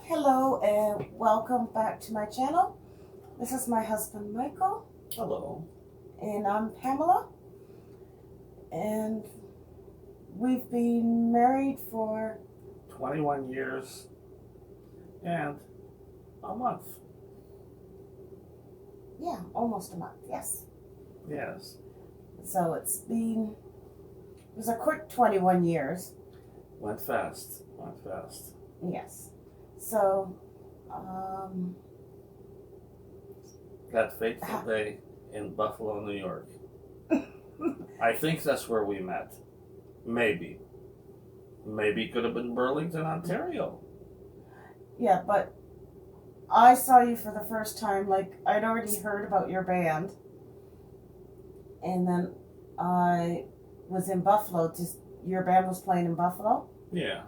Hello and welcome back to my channel. This is my husband Michael. Hello. And I'm Pamela. And we've been married for 21 years and a month. yeah, almost a month, yes. Yes. So it was a quick 21 years. Went fast. Went fast. Yes. So, That fateful day in Buffalo, New York. I think that's where we met. Maybe. Maybe it could have been Burlington, Ontario. yeah, but I saw you for the first time, like, I'd already heard about your band. And then I was in Buffalo, your band was playing in Buffalo? Yeah.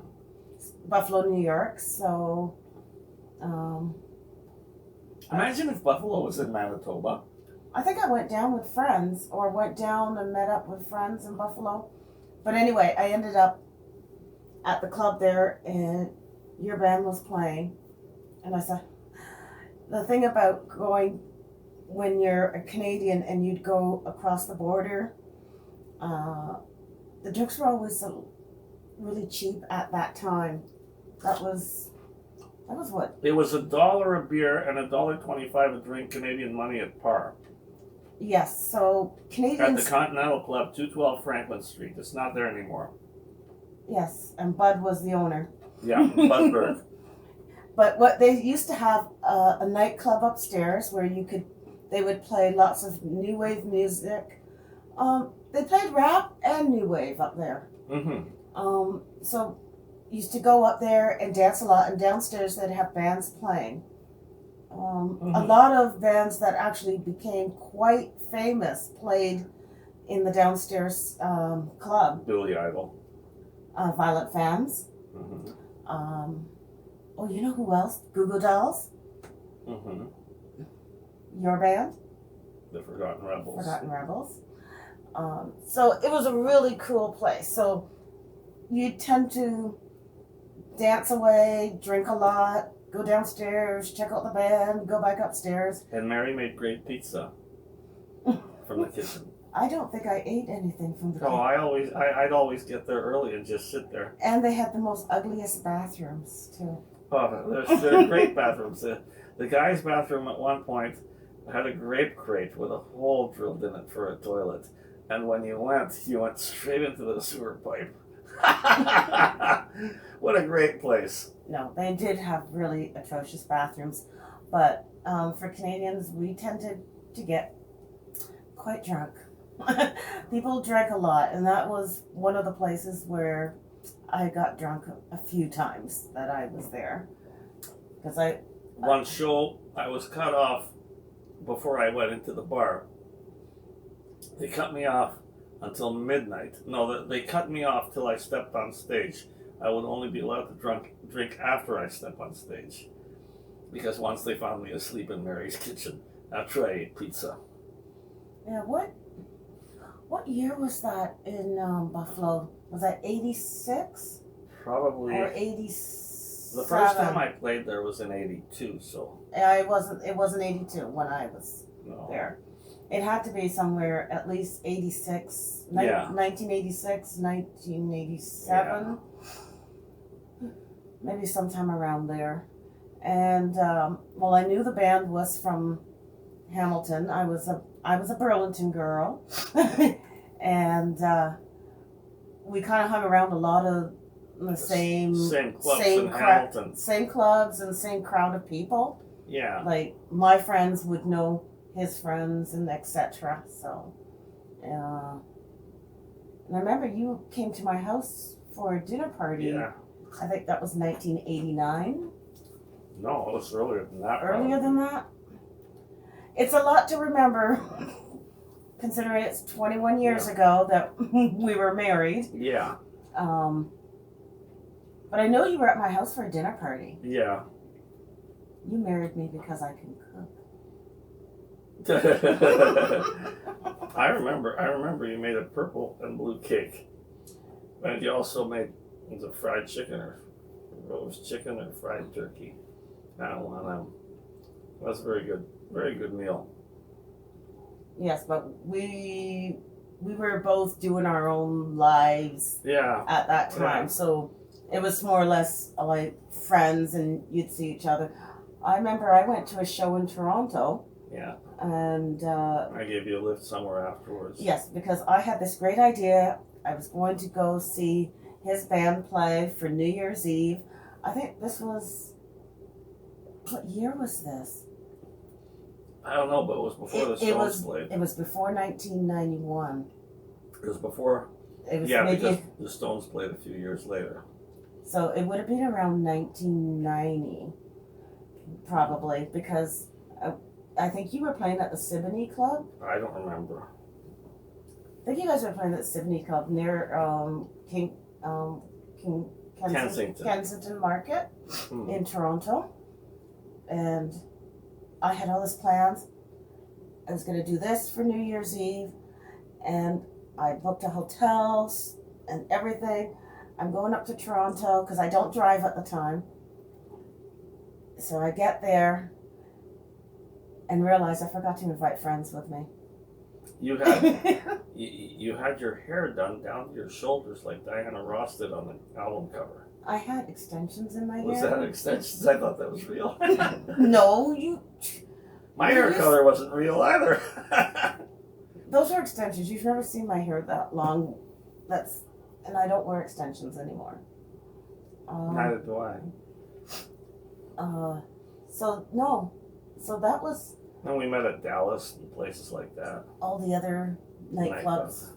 Buffalo, New York, so, Imagine if Buffalo was in Manitoba. I think I went down with friends, or went down and met up with friends in Buffalo. But anyway, I ended up at the club there, and your band was playing. And I said, the thing about going when you're a Canadian and you'd go across the border, the drinks were always really cheap at that time. That was what? It was $1 a beer and $1.25 a drink Canadian money at par. Yes, so At Canadians. the Continental Club, 212 Franklin Street. It's not there anymore. Yes, and Bud was the owner. Yeah, Budberg. But what they used to have a nightclub upstairs where they would play lots of new wave music. They played rap and new wave up there. Mm-hmm. So used to go up there and dance a lot, and downstairs they'd have bands playing. A lot of bands that actually became quite famous played in the downstairs club. Billy Idol. Violent Femmes. Mm-hmm. Oh, you know who else? Goo Goo Dolls. Mm-hmm. Your band. The Forgotten Rebels. Forgotten Rebels. So it was a really cool place. So you tend to dance away, drink a lot, go downstairs, check out the band, go back upstairs. And Mary made great pizza from the kitchen. I don't think I ate anything from the kitchen. I'd always get there early and just sit there. And they had the most ugliest bathrooms too. Oh, they're great bathrooms. The guy's bathroom at one point had a grape crate with a hole drilled in it for a toilet. And when you went straight into the sewer pipe. What a great place. No, they did have really atrocious bathrooms. But for Canadians, we tended to get quite drunk. People drank a lot, and that was one of the places where I got drunk a few times that I was there. Because One show, I was cut off before I went into the bar. They cut me off until midnight. No, they cut me off till I stepped on stage. I would only be allowed to drink after I step on stage. Because once they found me asleep in Mary's kitchen after I ate pizza. Yeah, what year was that in Buffalo? Was that 86? Probably. Or 87? The first time I played there was in 82, so. It wasn't 82 when I was No. there. It had to be somewhere at least 86, Yeah. 1986, 1987. Maybe sometime around there. And, well, I knew the band was from Hamilton. I was a Burlington girl. And we kind of hung around a lot of the same clubs in Hamilton. Same clubs and same crowd of people. Yeah. Like, my friends would know his friends and etc. So, and I remember you came to my house for a dinner party. Yeah. I think that was 1989. No, it was earlier than that. Earlier than that? It's a lot to remember, considering it's 21 years ago that we were married. Yeah. But I know you were at my house for a dinner party. Yeah. You married me because I can cook. I remember you made a purple and blue cake. And you also made, was it fried chicken or roast chicken or fried turkey? That's a very good meal. Yes, but we were both doing our own lives Yeah, at that time, yeah. so it was more or less like friends, and you'd see each other. I remember I went to a show in Toronto. Yeah. And I gave you a lift somewhere afterwards. yes, because I had this great idea. I was going to go see his band play for New Year's Eve. I think this was, what year was this? I don't know, but it was before the Stones played. It was before 1991. It was before. It was because the Stones played a few years later. So it would have been around 1990, probably, because I think you were playing at the Siboney Club. I don't remember. I think you guys were playing at the Siboney Club near Kensington Market in Toronto. And I had all these plans. I was going to do this for New Year's Eve. And I booked a hotel and everything. I'm going up to Toronto because I don't drive at the time. So I get there and realize I forgot to invite friends with me. You had you had your hair done down to your shoulders like Diana Ross did on the album cover. I had extensions in my hair. Was that extensions? I thought that was real. No, you. My hair color wasn't real either. Those are extensions. You've never seen my hair that long. And I don't wear extensions anymore. Neither do I. So that was. And we met at Dallas and places like that. All the other nightclubs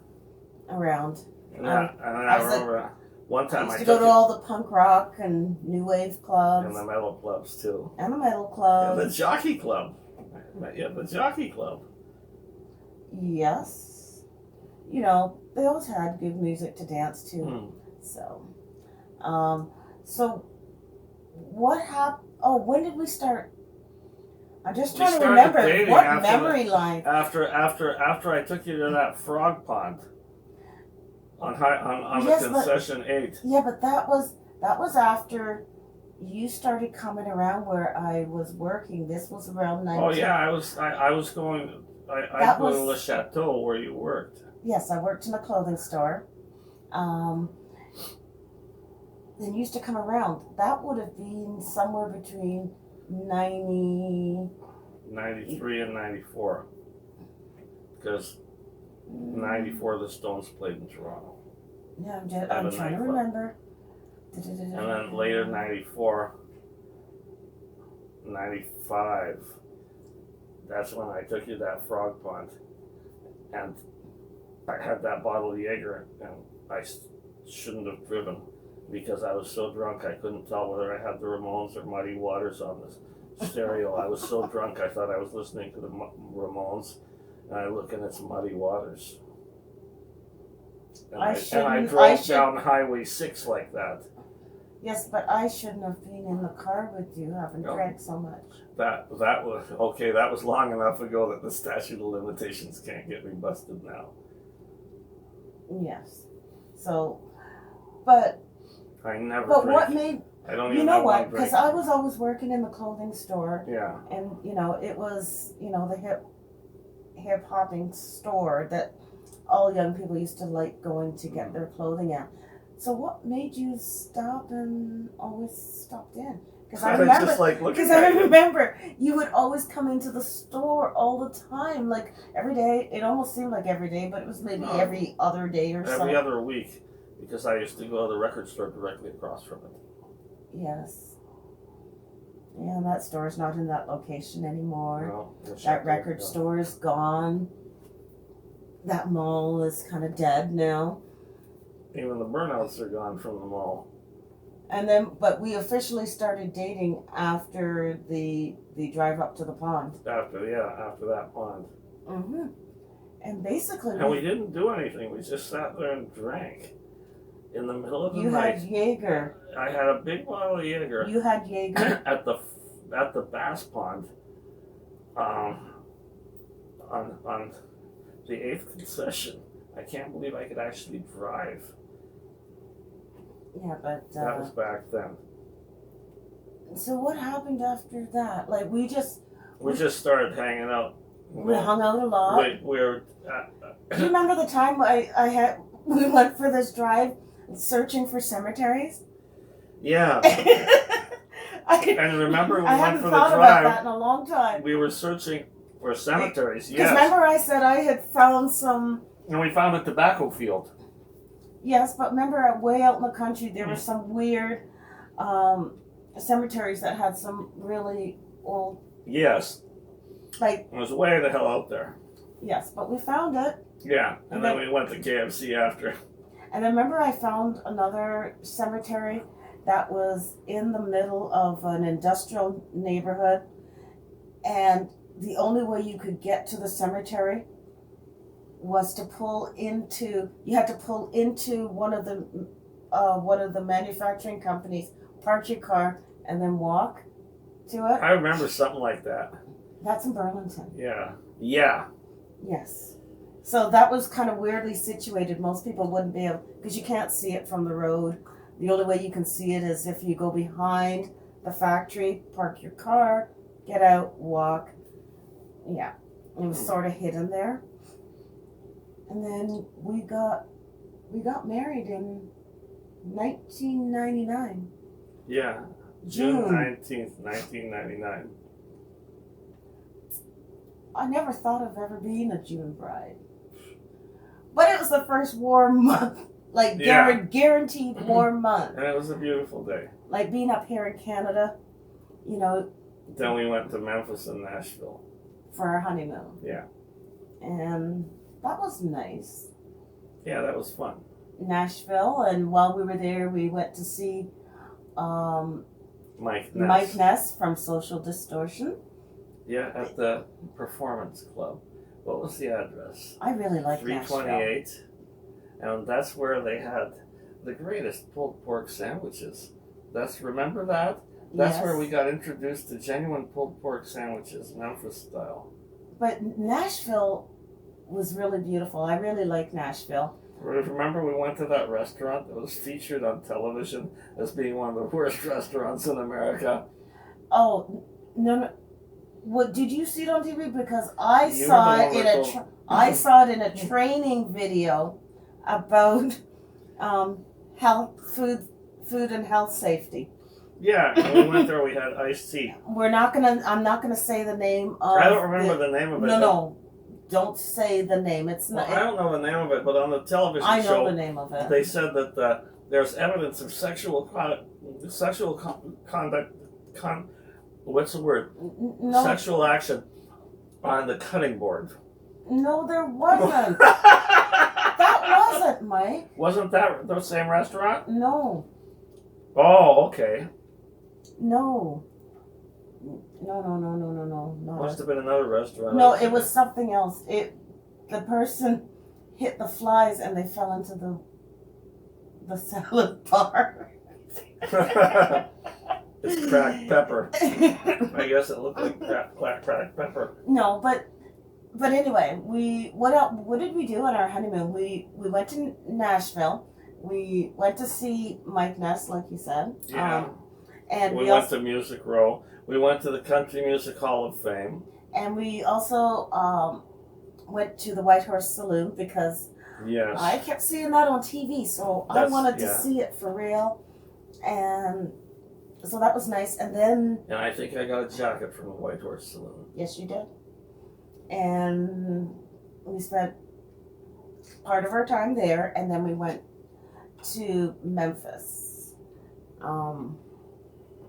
around. And I remember one time I used to go to all the punk rock and new wave clubs. And the metal clubs too. And the metal clubs. And the jockey club. Yeah, the jockey club. Yes. You know, they always had good music to dance to. So what happened? Oh, when did we start? I'm just trying to remember what memory line. After I took you to that frog pond on the concession 8. Yeah, but that was after you started coming around where I was working. This was around 19. Oh yeah, I was going to Le Chateau where you worked. Yes, I worked in a clothing store. Then used to come around. That would have been somewhere between 93 and 94. Because 94 the Stones played in Toronto. Yeah, I'm trying to remember. And then later 94, 95, that's when I took you to that frog pond. And I had that bottle of Jaeger and I shouldn't have driven because I was so drunk I couldn't tell whether I had the Ramones or Muddy Waters on the stereo. I was so drunk I thought I was listening to the Ramones, and I look and it's Muddy Waters. And I drove down Highway 6 like that. Yes, but I shouldn't have been in the car with you having drank so much. That was okay. That was long enough ago that the statute of limitations can't get me busted now. Yes. So, but I never. But drink. what made I don't you even know know what? Because I was always working in the clothing store. Yeah. And it was the hip hopping store that all young people used to like going to get their clothing at. So what made you stop and always stopped in? Because I remember you would always come into the store all the time, like every day. It almost seemed like every day, but it was maybe every other day or something. Every other week, because I used to go to the record store directly across from it. Yes. Yeah, and that store is not in that location anymore. No, that record store is gone. That mall is kind of dead now. Even the burnouts are gone from the mall. And then, but we officially started dating after the drive up to the pond. After that pond. Mm-hmm. And basically... And we didn't do anything. We just sat there and drank. In the middle of the night. You had Jaeger. I had a big bottle of Jaeger. You had Jaeger. at the bass pond. On the 8th concession. I can't believe I could actually drive. Yeah, but... that was back then. So what happened after that? Like We just started hanging out. we hung out a lot. We were. Do you remember the time we went for this drive searching for cemeteries? Yeah. And remember we I went haven't for the thought about that drive. in a long time. We were searching for cemeteries. Because Yes. remember I said I had found some. And we found a tobacco field. Yes, but remember way out in the country there were some weird cemeteries that had some really old. Yes. Like. It was way the hell out there. Yes, but we found it. Yeah. And then we went to KFC after. And I remember I found another cemetery that was in the middle of an industrial neighborhood, and the only way you could get to the cemetery was to pull into one of the manufacturing companies, park your car, and then walk to it. I remember something like that. That's in Burlington. Yeah. Yeah. Yes. So that was kind of weirdly situated. Most people wouldn't be able, because you can't see it from the road. The only way you can see it is if you go behind the factory, park your car, get out, walk. Yeah, it was sort of hidden there. And then we got married in 1999. Yeah. June 19th, 1999. I never thought of ever being a June bride. But it was the first warm month. Like, guaranteed warm month. And it was a beautiful day. Like, being up here in Canada, you know. Then we went to Memphis and Nashville. For our honeymoon. Yeah. And that was nice. Yeah, that was fun. Nashville, and while we were there, we went to see Mike Ness from Social Distortion. Yeah, at the Performance Club. What was the address? I really like 328. Nashville. And that's where they had the greatest pulled pork sandwiches. Remember that? That's where we got introduced to genuine pulled pork sandwiches, Memphis style. But Nashville was really beautiful. I really like Nashville. Remember we went to that restaurant that was featured on television as being one of the worst restaurants in America? Oh, no. What, did you see it on TV? Because I saw it in a training video about food and health safety. Yeah, when we went there, we had iced tea. I'm not gonna say the name of. I don't remember the name of it. No, don't say the name. It's not. I don't know the name of it, but on the television show, I know the name of it. They said that there's evidence of sexual conduct. What's the word? No. Sexual action on the cutting board. No, there wasn't. That wasn't, Mike. Wasn't that the same restaurant? No. Oh, okay. No. No. Must have been another restaurant. No, it was something else. The person hit the flies and they fell into the salad bar. It's cracked pepper. I guess it looked like cracked pepper. No, but anyway, what did we do on our honeymoon? We went to Nashville. We went to see Mike Ness, like you said. Yeah. And we went to Music Row. We went to the Country Music Hall of Fame. And we also went to the White Horse Saloon because I kept seeing that on TV, so I wanted to see it for real. And so that was nice. And then... And I think I got a jacket from the White Horse Saloon. Yes, you did. And we spent part of our time there, and then we went to Memphis.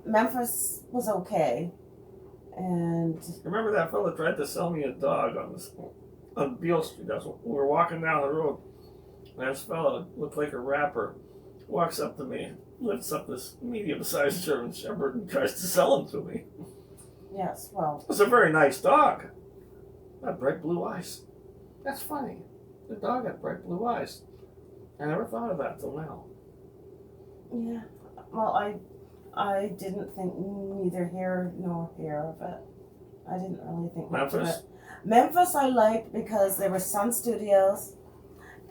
Memphis was okay. And... Remember that fella tried to sell me a dog on Beale Street? We were walking down the road, and this fella looked like a rapper. Walks up to me, lifts up this medium-sized German Shepherd and tries to sell him to me. Yes, well... It's a very nice dog. Had bright blue eyes. That's funny. The dog had bright blue eyes. I never thought of that till now. Yeah. Well, I didn't think neither here nor here of it. I didn't really think much of it. Memphis I liked because there were Sun Studios.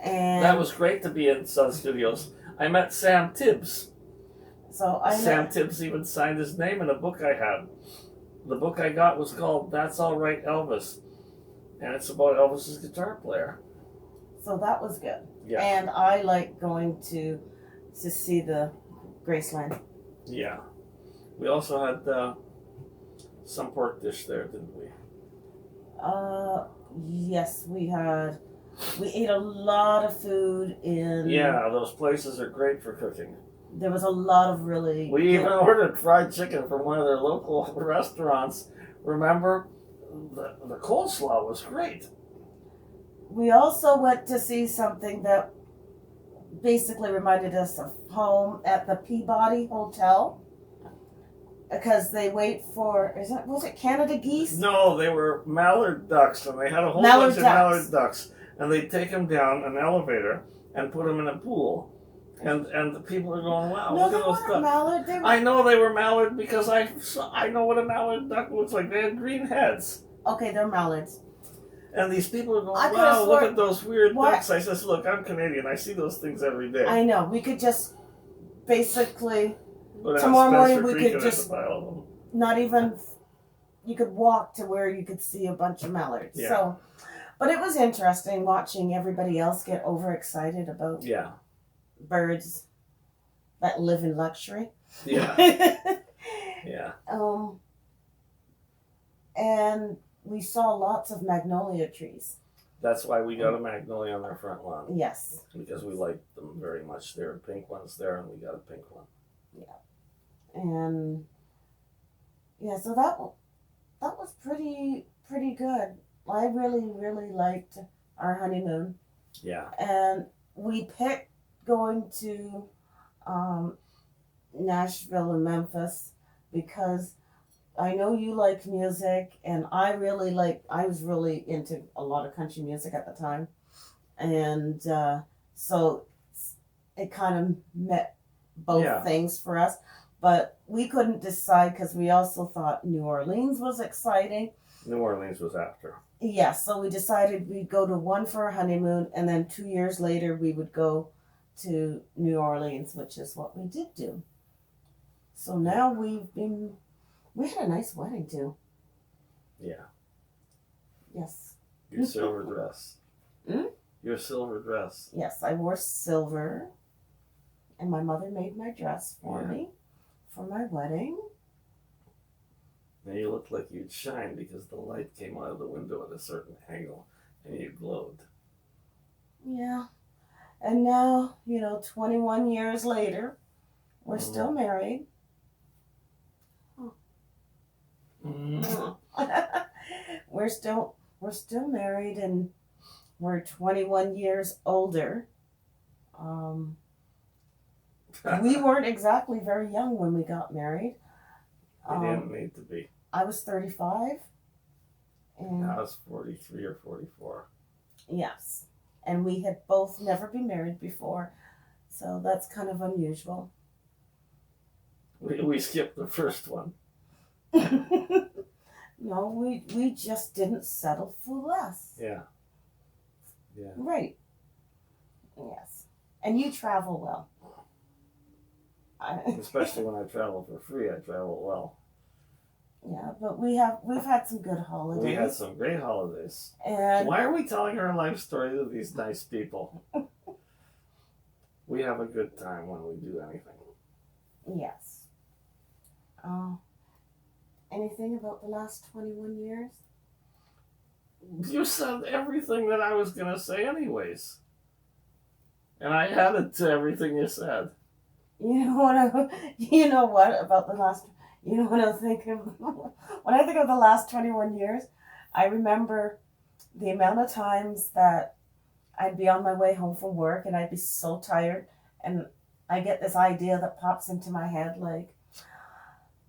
And that was great to be in Sun Studios. I met Sam Tibbs. So I Sam know. Tibbs even signed his name in a book I had. The book I got was called That's All Right, Elvis. And it's about Elvis's guitar player. So that was good. Yeah. And I like going to see the Graceland. Yeah. We also had some pork dish there, didn't we? Yes, we ate a lot of food in. Yeah, those places are great for cooking. There was a lot of really. We even ordered fried chicken from one of their local restaurants. Remember, the coleslaw was great. We also went to see something that basically reminded us of home at the Peabody Hotel. Because they wait for, was it Canada geese? No, they were mallard ducks, and they had a whole bunch of mallard ducks. And they'd take them down an elevator and put them in a pool. And the people are going, wow, no, look at those ducks. Mallard. They were... I know they were mallard because I know what a mallard duck looks like. They had green heads. Okay, they're mallards. And these people are going, wow, look at those weird ducks. I says, look, I'm Canadian. I see those things every day. I know. We could just basically... Tomorrow morning we could just not even, you could walk to where you could see a bunch of mallards. Yeah. So, but it was interesting watching everybody else get overexcited about birds that live in luxury. Yeah. Yeah. And we saw lots of magnolia trees. That's why we got a magnolia on our front lawn. Yes. Because we liked them very much. There are pink ones there, and we got a pink one. Yeah. And yeah, so that was pretty good. I really liked our honeymoon. Yeah. And we picked going to Nashville and Memphis because I know you like music, and I was really into a lot of country music at the time. And so it kind of met both things for us. But we couldn't decide because we also thought New Orleans was exciting. New Orleans was after. Yeah, so we decided we'd go to one for our honeymoon, and then 2 years later we would go to New Orleans, which is what we did do. So now we had a nice wedding too. Yeah. Yes. Your silver dress. Your silver dress. Yes, I wore silver, and my mother made my dress for me for my wedding. Now you looked like you'd shine because the light came out of the window at a certain angle and you glowed. Yeah. And now, 21 years later, we're still married. We're still married, and we're 21 years older. We weren't exactly very young when we got married. We didn't need to be. I was 35. And I was 43 or 44. Yes. And we had both never been married before. So that's kind of unusual. We skipped the first one. No, we just didn't settle for less. Yeah. Yeah. Right. Yes. And you travel well. Especially when I travel for free, I travel well. Yeah, but we've had some good holidays. We had some great holidays. And why are we telling our life story to these nice people? We have a good time when we do anything. Yes. Anything about the last 21 years? You said everything that I was going to say anyways. And I added to everything you said. You know what about the last, what I think of, when I think of the last 21 years, I remember the amount of times that I'd be on my way home from work and I'd be so tired, and I get this idea that pops into my head like,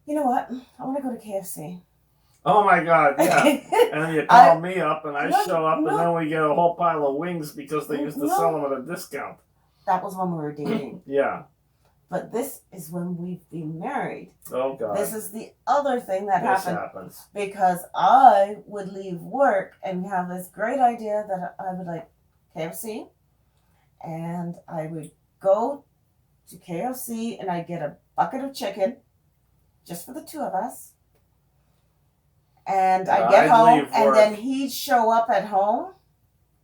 you know what, I want to go to KFC. Oh my God, yeah. And then you call me up and I show up and then we get a whole pile of wings because they used to sell them at a discount. That was when we were dating. Yeah. But this is when we've been married. Oh God. This is the other thing that happens. Because I would leave work and have this great idea that I would like KFC, and I would go to KFC and I'd get a bucket of chicken, just for the two of us. And I'd get home, and then he'd show up at home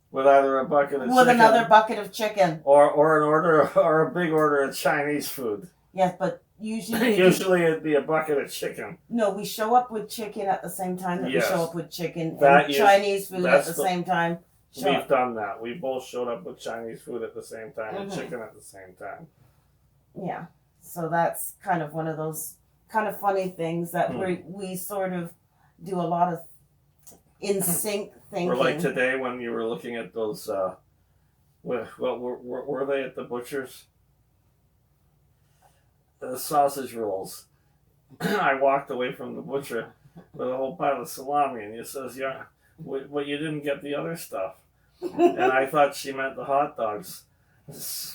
with either a bucket of with chicken, another bucket of chicken, or an order, or a big order of Chinese food. Yes, but usually it'd be a bucket of chicken. No, we show up with chicken at the same time that Yes. we show up with chicken That and is- Chinese food at that's the the- same time. We've done that. We both showed up with Chinese food at the same time and Mhm. chicken at the same time. Yeah, so that's kind of one of those kind of funny things that we sort of do a lot of in sync thinking. Or like today when you were looking at those, what were they at the butcher's? The sausage rolls. I walked away from the butcher with a whole pile of salami, and he says, "Yeah, well, you didn't get the other stuff." And I thought she meant the hot dogs,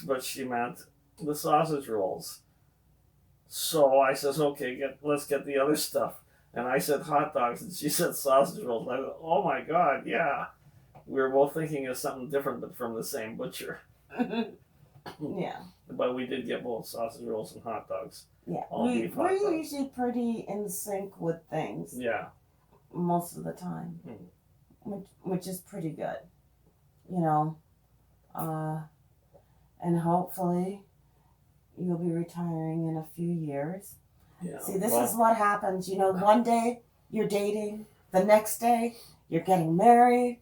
but she meant the sausage rolls. So I says, "Okay, let's get the other stuff." And I said hot dogs, and she said sausage rolls. I said, "Oh my God, yeah." We were both thinking of something different, but from the same butcher. Yeah. But we did get both sausage rolls and hot dogs. Yeah, All beef hot we're dogs. usually pretty in sync with things Yeah. most of the time, which is pretty good, you know. And hopefully you'll be retiring in a few years. Yeah. See, this is what happens. You know, one day you're dating, the next day you're getting married,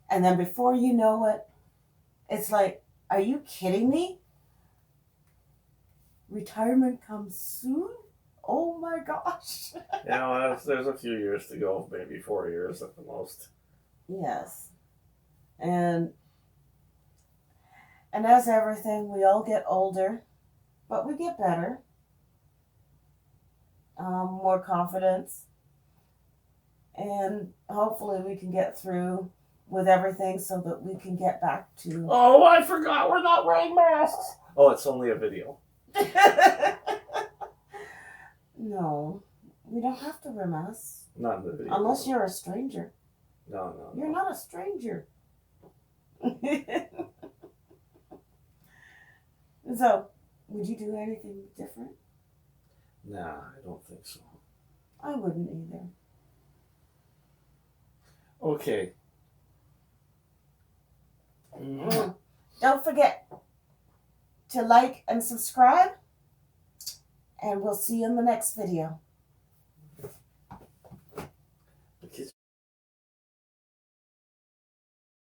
and then before you know it, it's like, are you kidding me? Retirement comes soon? Oh my gosh. You know, there's a few years to go, maybe 4 years at the most. Yes. And as everything, we all get older, but we get better. More confidence. And hopefully we can get through with everything so that we can get back to... Oh, I forgot we're not wearing masks. Oh, it's only a video. No, we don't have to wear masks. Not in the video. Unless you're a stranger. No. You're not a stranger. So, would you do anything different? Nah, I don't think so. I wouldn't either. Okay. Don't forget to like and subscribe, and we'll see you in the next video.